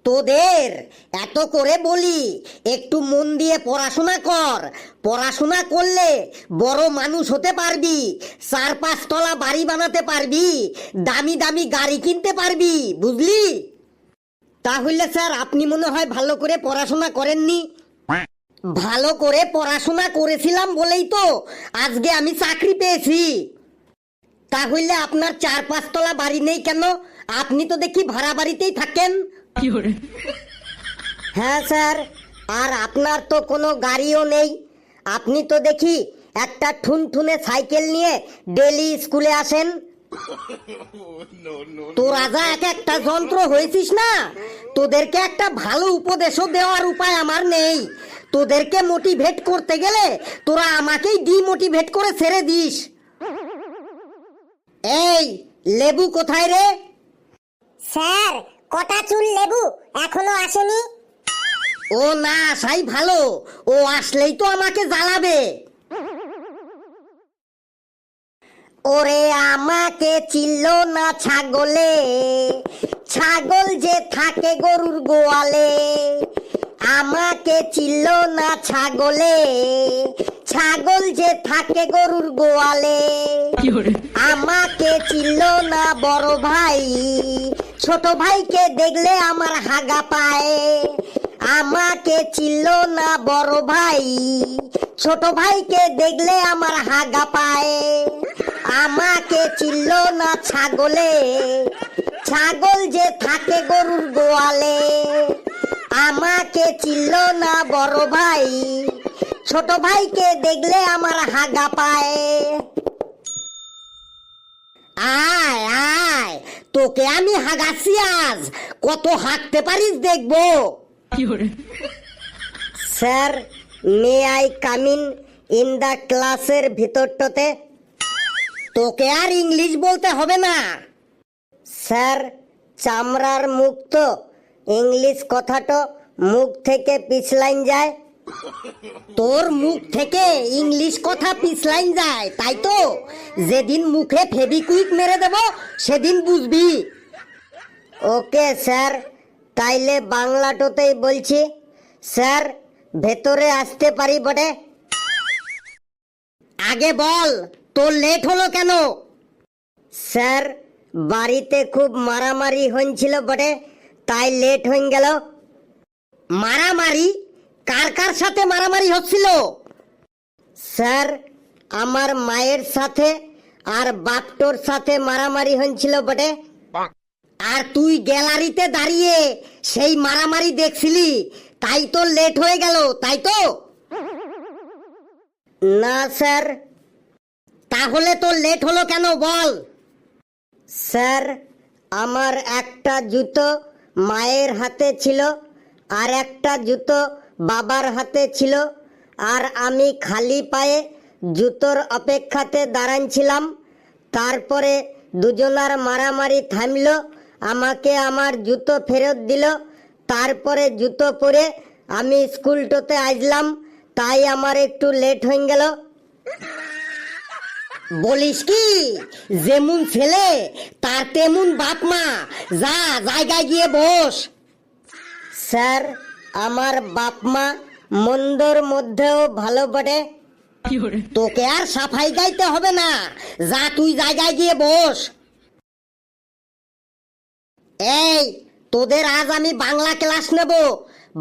তোদের এত করে বলি একটু মন দিয়ে পড়াশোনা কর, পড়াশোনা করলে বড় মানুষ হতে পারবি, 4-5 তলা বাড়ি বানাতে পারবি, দামি দামি গাড়ি কিনতে পারবি, বুঝলি? তাহলে স্যার আপনি মনে হয় ভালো করে পড়াশোনা করেননি। ভালো করে পড়াশোনা করেছিলাম বলেই তো আজকে আমি চাকরি পেয়েছি। তাহলে আপনার 4-5 তলা বাড়ি নেই কেন? আপনি তো দেখি ভাড়া বাড়িতেই থাকেন। হ্যাঁ স্যার, আর আপনার তো কোনো গাড়িও নেই। আপনি তো দেখি একটা ঠুনঠুনে সাইকেল নিয়ে ডেলি স্কুলে আসেন। তোরা যা এক একটা যন্ত্র হয়েছিস না, তোদেরকে একটা ভালো উপদেশও দেওয়ার উপায় আমার নেই। তোদেরকে মোটিভেট করতে গেলে তোরা আমাকেই ডিমোটিভেট করে ছেড়ে দিস। এই লেবু কোথায় রে? স্যার, কটা চুল লেবু এখনো আসেনি। ও না আসাই ভালো, ও আসলেই তো আমাকে জ্বালাবে। ওরে আমাকে চিল্ল না ছাগলে, ছাগল যে থাকে গরুর গোয়ালে। আমাকে চিল্ল না ছাগলে, ছাগল যে থাকে গরুর গোয়ালে। আমাকে চিল্ল না বড় ভাই, ছোট ভাইকে দেখলে আমার হাগা পায়। আমাকে চিল্ল না বড় ভাই, ছোট ভাইকে দেখলে আমার হাগা পায়। আমাকে চিল্ল না ছাগলে, ছাগল যে থাকে গরুর গোয়ালে। আমাকে চিল্ল না বড় ভাই, ছোট ভাইকে দেখলে আমার হাগা পায়। আয় আয়, তোকে আমি হাগাচ্ছি আজ, কত হাঁটতে পারিস দেখবো। Sir, may I come in the ক্লাসের ভিতরটাতে? তোকে আর ইংলিশ বলতে হবে না। স্যার, চামড়ার মুখ তো, ইংলিশ কথাটা মুখ থেকে পিছলাইন যায়। তোর মুখ থেকে ইংলিশ কথা পিছলাইন যায়, তাই তো? যেদিন মুখে ফেবিকুইক মেরে দেব সেদিন বুঝবি। ওকে স্যার, তাইলে বাংলাটাতেই বলছি। স্যার, ভেতরে আসতে পারি বটে? আগে বল, তোর লেট হলো কেন? স্যার, বাড়িতে খুব মারামারি হয়েছিল বটে, তাই লেট হয়ে গেল। মারামারি? কার কার সাথে মারামারি হচ্ছিল? স্যার, আমার মায়ের সাথে আর বাপটোর সাথে মারামারি হয়েছিল বটে। আর তুই গ্যালারিতে দাঁড়িয়ে সেই মারামারি দেখছিলি, তাই তো লেট হয়ে গেল, তাই তো? না স্যার। তাহলে তো লেট হলো কেন বল? স্যার, আমার একটা জুতো মায়ের হাতে ছিল, আর একটা জুতো বাবার হাতে ছিল, আর আমি খালি পায়ে জুতোর অপেক্ষাতে দাঁড়াচ্ছিলাম। তারপরে দুজনার মারামারি থামল, আমাকে আমার জুতো ফেরত দিল। তারপরে জুতো পরে আমি স্কুলটাতে আসলাম, তাই আমার একটু লেট হয়ে গেল। বলিস কি, যেমন ছেলে তার তেমন বাপ মা। যা, জায়গায় গিয়ে বস। স্যার, আমার বাপ মা মন্দর মধ্যেও ভালো বটে। তোকে আর সাফাই গাইতে হবে না, যা তুই জায়গায় গিয়ে বস। এই, তোদের আজ আমি বাংলা ক্লাস নেব।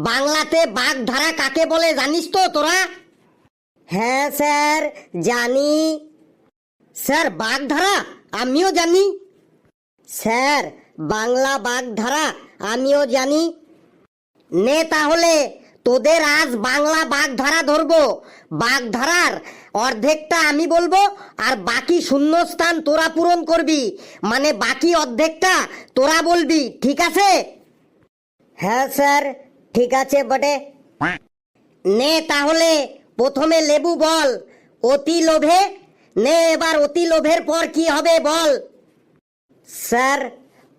বাংলাতে বাগধারা কাকে বলে জানিস তো তোরা? হ্যাঁ স্যার, জানি। স্যার, বাগধারা আমিও জানি। স্যার, বাংলা বাগধারা আমিও জানি। নে তাহলে তোদের আজ বাংলা বাগধারা ধরবো। বাগধারার অর্ধেকটা আমি বলবো, আর বাকি শূন্যস্থান তোরা পূরণ করবি, মানে বাকি অর্ধেকটা তোরা বলবি, ঠিক আছে? হ্যাঁ স্যার, ঠিক আছে বটে। নে তাহলে প্রথমে লেবু বল। অতি লোভে। নে এবার অতি লোভের পর কি হবে বল। স্যার,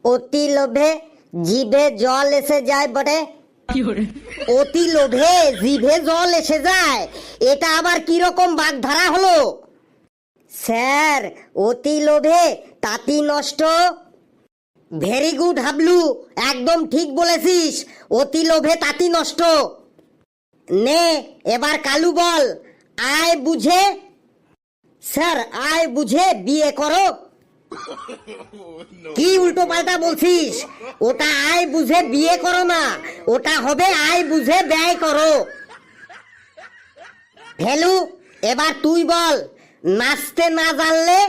অতি লোভে জিভে জল এসে যায় বটে। অতি লোভে জিভে জল এসে যায়, এটা আবার কিরকম বাগধারা হলো? স্যার, অতি লোভে তাঁতি নষ্ট। ভেরি গুড হাবলু, একদম ঠিক বলেছিস। অতি লোভে তাঁতি নষ্ট। নে এবার কালু বল, আয় বুঝে। স্যার, আয় বুঝে বিয়ে করো। কি উল্টো পাল্টা বলছিস? ওটা আয় বুঝে বিয়ে করো না, ওটা হবে আয় বুঝে ব্যয় করো। ভেলু, এবার তুই বল, নাচতে না জানলে।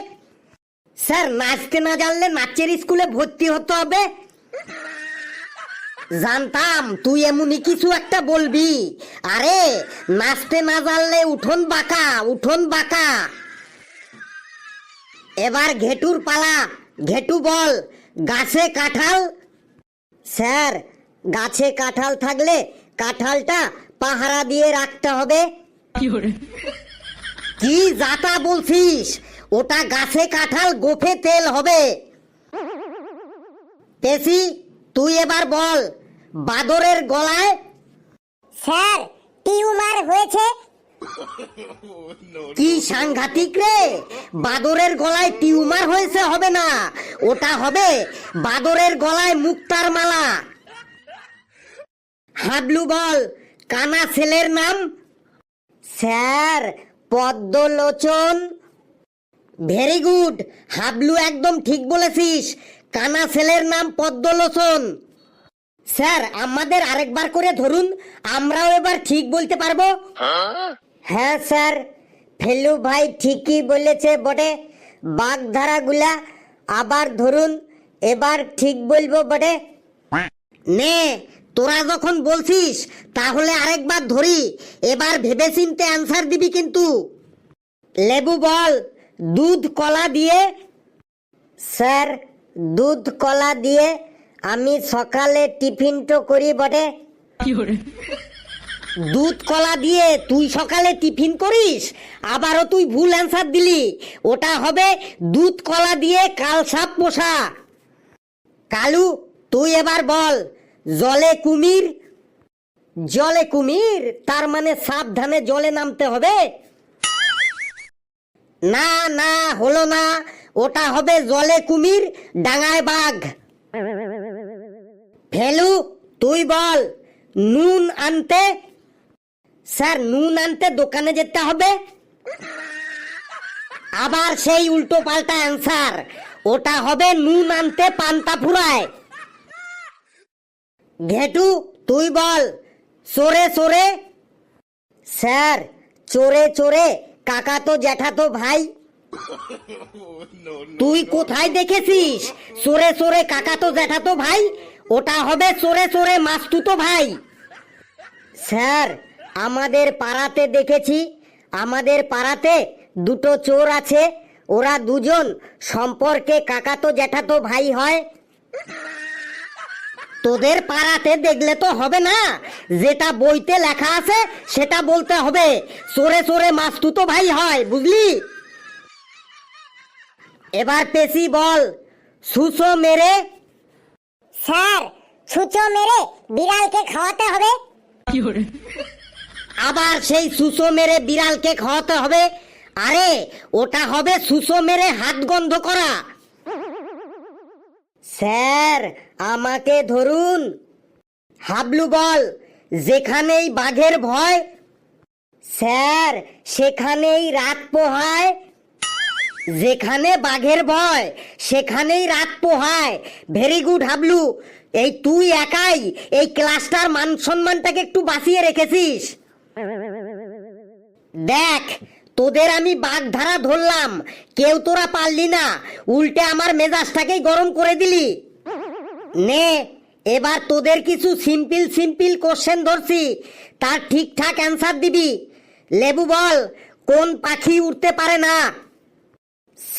স্যার, নাচতে না জানলে নাচের স্কুলে ভর্তি হতে হবে। জানতাম তুই এমনই কিছু একটা বলবি। আরে নাচতে না জানলে উঠোন বাঁকা, উঠোন বাঁকা। এবার ঘেটুর পালা। ঘেটু বল, গাছে কাঁঠাল। স্যার, গাছে কাঁঠাল থাকলে কাঁঠালটা পাহারা দিয়ে রাখতে হবে। কি যাতা বলছিস? ওটা গাছে কাঁঠাল, গোফে তেল হবে। পেশি, তুই এবার বল, বাদরের গলায়। স্যার, টিউমার হয়েছে। কি সাংঘাতিক রে! বাদরের গলায় টিউমার হয়েছে হবে না, ওটা হবে বাদরের গলায় মুক্তার মালা। হাবলু বল, কানা ছেলের নাম। স্যার, পদ্মলোচন। ভেরি গুড হাবলু, একদম ঠিক বলেছিস। কানা ছেলের নাম পদ্মলোচন। স্যার, আমাদের আরেকবার করে ধরুন, আমরাও এবার ঠিক বলতে পারবো। হ্যাঁ স্যার, ফেলু ভাই ঠিকই বলেছে বটে। বাগধারা গুলা আবার ধরুন, এবার ঠিক বলবো বটে। নে, তোরা যখন বলছিস তাহলে আরেকবার ধরি। এবার ভেবেচিন্তে অ্যান্সার দিবি কিন্তু। লেবু বল, দুধ কলা দিয়ে। স্যার, দুধ কলা দিয়ে আমি সকালে টিফিনটো করি বটে। দুধ কলা দিয়ে তুই সকালে টিফিন করিস? আবারও তুই ভুল অ্যান্সার দিলি। ওটা হবে দুধ কলা দিয়ে কালসাপ পোষা। কালু, তুই এবার বল, জলে কুমির। জলে কুমির তার মানে সাবধানে জলে নামতে হবে। না না, হলো না, ওটা হবে জলে কুমির, ডাঙায় বাঘ। ফেলু, তুই বল, নুন আনতে। স্যার, নুন আনতে দোকানে যেতে হবে। আবার সেই উল্টো পাল্টা অ্যান্সার। ওটা হবে নুন আনতে পান্তা ফুরায়। ঘেটু, তুই বল, চোরে চোরে। স্যার, চোরে চোরে কাকা তো জ্যাঠা তো ভাই। তুই কোথায় দেখেছিস চোরে চোরে কাকা তো জ্যাঠা তো ভাই? ওটা হবে চোরে চোরে মাস্তুতো ভাই। স্যার, আমাদের পাড়াতে দেখেছি, আমাদের পাড়াতে দুটো চোর আছে, ওরা দুজন সম্পর্কে কাকাতো জ্যাঠাতো ভাই হয়। তোদের পাড়াতে দেখলে তো হবে না, যেটা বইতে লেখা আছে সেটা বলতে হবে। চোরে চোরে মাস্তুতো ভাই হয়, বুঝলি? এবার পেশি বল, সুসো মেরে। স্যার, ছুঁচো মেরে বিড়ালকে খাওয়াতে হবে। আবার সেই সুসো মেরে বিড়ালকে খাওয়াতে হবে? আরে ওটা হবে সুসো মেরে হাত গন্ধ করা। স্যার, আমাকে ধরুন। হাবলু বল, যেখানেই বাঘের ভয়। স্যার, সেখানেই রাত পোহায়। যেখানে বাঘের ভয় সেখানেই রাত পোহায়। ভেরি গুড হাবলু, এই তুই একাই এই ক্লাসটার মান সম্মানটাকে একটু বাঁচিয়ে রেখেছিস। দেখ, তোদের আমি বাগধারা ধরলাম, কেউ তোরা পারলি না, উল্টে আমার মেজাজটাকেই গরম করে দিলি। নে, এবার তোদের কিছু সিম্পল সিম্পল কোশ্চেন ধরছি, তার ঠিকঠাক অ্যান্সার দিবি। লেবু বল, কোন পাখি উড়তে পারে না?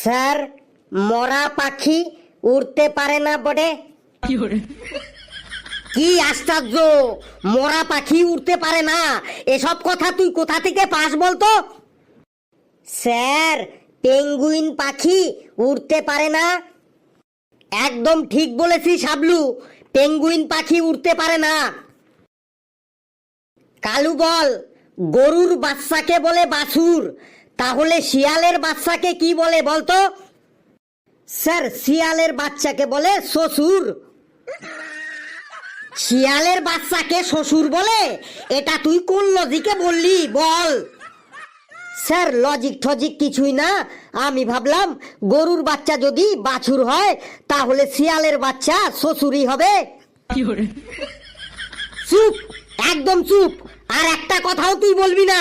স্যার, মরা পাখি উড়তে পারে না বটে। কি আশ্চর্য, মরা পাখি উড়তে পারে না, এসব কথা তুই কোথা থেকে পাস বলতো? স্যার, পেঙ্গুইন পাখি উড়তে পারে না। একদম ঠিক বলেছিস হাবলু, পেঙ্গুইন পাখি উড়তে পারে না। কালু বল, গরুর বাচ্চাকে বলে বাছুর, তাহলে শিয়ালের বাচ্চাকে কি বলে বলতো? স্যার শিয়ালের বাচ্চাকে বলে শ্বশুর। শিয়ালের বাচ্চাকে শ্বশুর বলে? এটা তুই কোন লজিকে বললি বল? স্যার লজিক টজিক কিছুই না, আমি ভাবলাম গরুর বাচ্চা যদি বাছুর হয় তাহলে শিয়ালের বাচ্চা শ্বশুরই হবে। চুপ, একদম চুপ, আর একটা কথাও তুই বলবি না।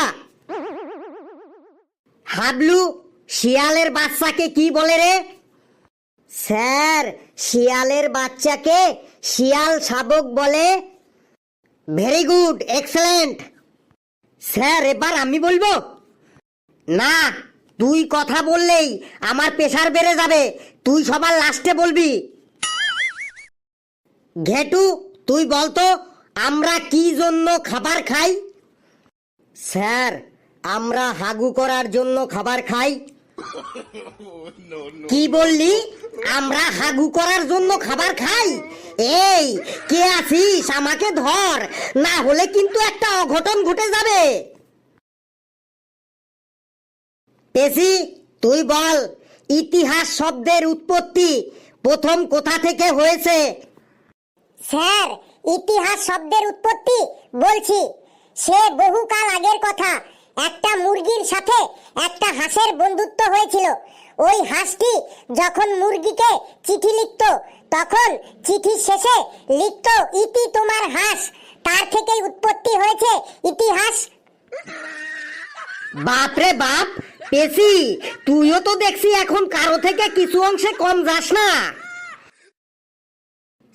হাবলু, শিয়ালের বাচ্চাকে কি বলে রে? স্যার শিয়ালের বাচ্চাকে শিয়াল শাবক বলে। Very good, excellent. স্যার এবার আমি বলবো? না, তুই কথা বললেই আমার প্রেসার বেড়ে যাবে, তুই সবার লাস্টে বলবি। ঘেটু তুই বলতো আমরা কি জন্য খাবার খাই? স্যার আমরা হাগু করার জন্য খাবার খাই। কি বললি? আমরা হাগু করার জন্য খাবার খাই? এই কে আছিস আমাকে ধর, না হলে কিন্তু একটা অঘটন ঘটে যাবে। পেশি তুই বল, ইতিহাস শব্দের উৎপত্তি প্রথম কোথা থেকে হয়েছে? স্যার ইতিহাস শব্দের উৎপত্তি বলছি, সে বহুকাল আগের কথা। একটা মুরগির সাথে একটা হাঁসের বন্ধুত্ব হয়েছিল। ওই হাঁসটি যখন মুরগিকে চিঠি লিখতো তখন চিঠির শেষে লিখতো ইতি তোমার হাঁস। তার থেকেই উৎপত্তি হয়েছে ইতিহাস। বাপরে বাপ, পেশি তুইও তো দেখছি এখন কারো থেকে কিছু অংশে কম যাস না।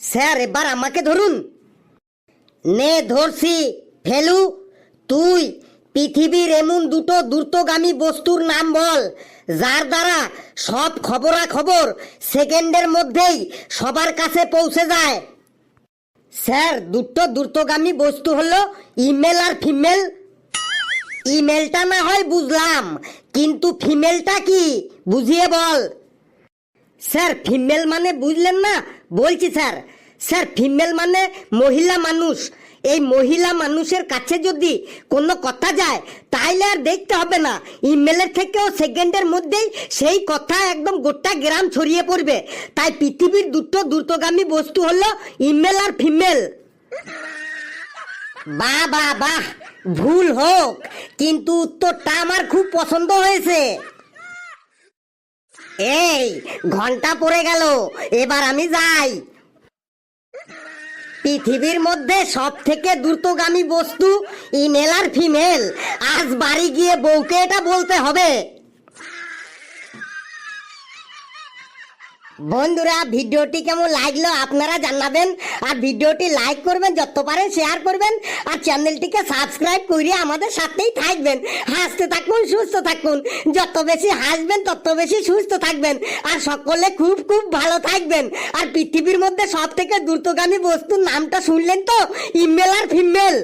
স্যার এবার আমাকে ধরুন। নে ধরছি। ফেলু, তুই পৃথিবীর এমন দুটো দ্রুতগামী বস্তুর নাম বল যার দ্বারা সব খবরাখবর সেকেন্ডের মধ্যেই সবার কাছে পৌঁছে যায়। স্যার দুটো দ্রুতগামী বস্তু হলো ইমেল আর ফিমেল। ইমেলটা না হয় বুঝলাম, কিন্তু ফিমেলটা কি বুঝিয়ে বল। স্যার ফিমেল মানে বুঝলেন না? বলছি স্যার, স্যার ফিমেল মানে মহিলা মানুষ। এই মহিলা মানুষের কাছে যদি কোনো কথা যায় তাইলে আর দেখতে হবে না, ইমেলের থেকেও সেকেন্ডের মধ্যেই সেই কথা একদম গোটা গ্রাম ছড়িয়ে পড়বে। তাই পৃথিবীর দুটো দ্রুতগামী বস্তু হলো ইমেল আর ফিমেল। বাহ বাহ বাহ, ভুল হোক কিন্তু উত্তরটা আমার খুব পছন্দ হয়েছে। এই ঘন্টা পড়ে গেল, এবার আমি যাই। পৃথিবীর মধ্যে সব থেকে দ্রুতগামী বস্তু ইমেল আর ফিমেল। আজ বাড়ি গিয়ে বউকে এটা বলতে হবে। বন্ধুরা ভিডিওটি কেমন লাগলো আপনারা জানাবেন, আর ভিডিওটি লাইক করবেন, যত পারেন শেয়ার করবেন, আর চ্যানেলটিকে সাবস্ক্রাইব করে আমাদের সাথেই থাকবেন। হাসতে থাকুন, সুস্থ থাকুন, যত বেশি হাসবেন তত বেশি সুস্থ থাকবেন, আর সকলে খুব খুব ভালো থাকবেন। আর পৃথিবীর মধ্যে সব থেকে দ্রুতগামী বস্তুর নামটা শুনলেন তো, ইমেল আর ফিমেল।